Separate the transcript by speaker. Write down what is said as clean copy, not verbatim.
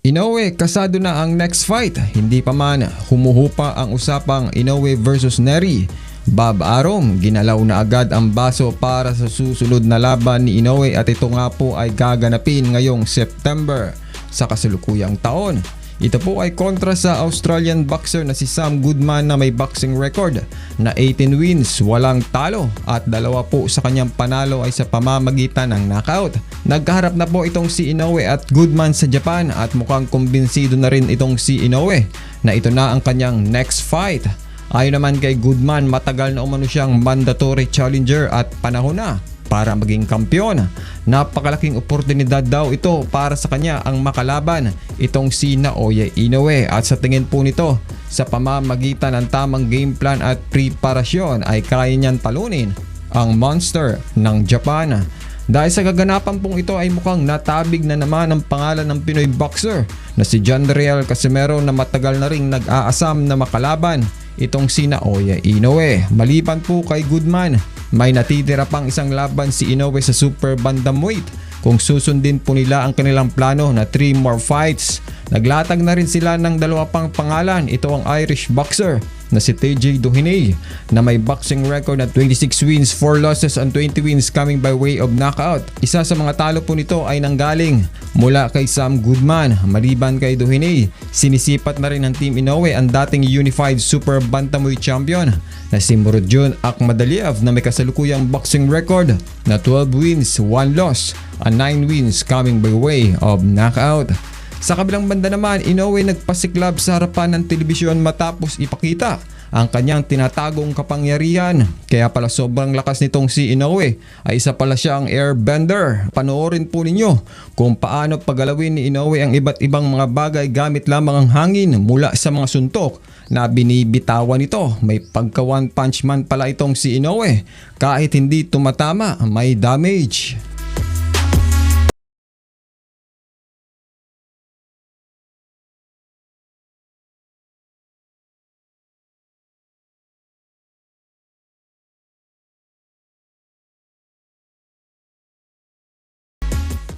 Speaker 1: Inoue, kasado na ang next fight. Hindi pa man humuhupa ang usapang Inoue versus Nery. Bob Arum, ginalaw na agad ang baso para sa susunod na laban ni Inoue at ito nga po ay gaganapin ngayong September sa kasalukuyang taon. Ito po ay kontra sa Australian boxer na si Sam Goodman na may boxing record na 18 wins, walang talo at 2 po sa kanyang panalo ay sa pamamagitan ng knockout. Nagkaharap na po itong si Inoue at Goodman sa Japan at mukhang kumbinsido na rin itong si Inoue na ito na ang kanyang next fight. Ayon naman kay Goodman, matagal na umano siyang mandatory challenger at panahon na para maging kampiyon. Napakalaking oportunidad daw ito para sa kanya ang makalaban itong si Naoya Inoue at sa tingin po nito sa pamamagitan ng tamang game plan at preparasyon ay kaya niyan talunin ang monster ng Japan. Dahil sa kaganapan pong ito ay mukhang natabig na naman ang pangalan ng Pinoy boxer na si John Riel Casimero na matagal na ring nag-aasam na makalaban itong si Naoya Inoue. Maliban po kay Goodman, may natitira pang isang laban si Inoue sa super bantamweight kung susundin po nila ang kanilang plano na 3 more fights. Naglatag na rin sila ng 2 pang pangalan. Ito ang Irish boxer na si TJ Doheny na may boxing record na 26 wins, 4 losses and 20 wins coming by way of knockout. Isa sa mga talo po nito ay nanggaling mula kay Sam Goodman. Maliban kay Doheny, sinisipat na rin ng Team Inoue ang dating Unified Super Bantamweight Champion na si Murodjon Akhmadaliev na may kasalukuyang boxing record na 12 wins, 1 loss and 9 wins coming by way of knockout. Sa kabilang banda naman, Inoue nagpasiklab sa harapan ng telebisyon matapos ipakita ang kanyang tinatagong kapangyarihan. Kaya pala sobrang lakas nitong si Inoue ay isa pala siyang airbender. Panoorin po ninyo kung paano paggalawin ni Inoue ang iba't ibang mga bagay gamit lamang ang hangin mula sa mga suntok na binibitawan nito. May pagka one punch man pala itong si Inoue. Kahit hindi tumatama, may damage.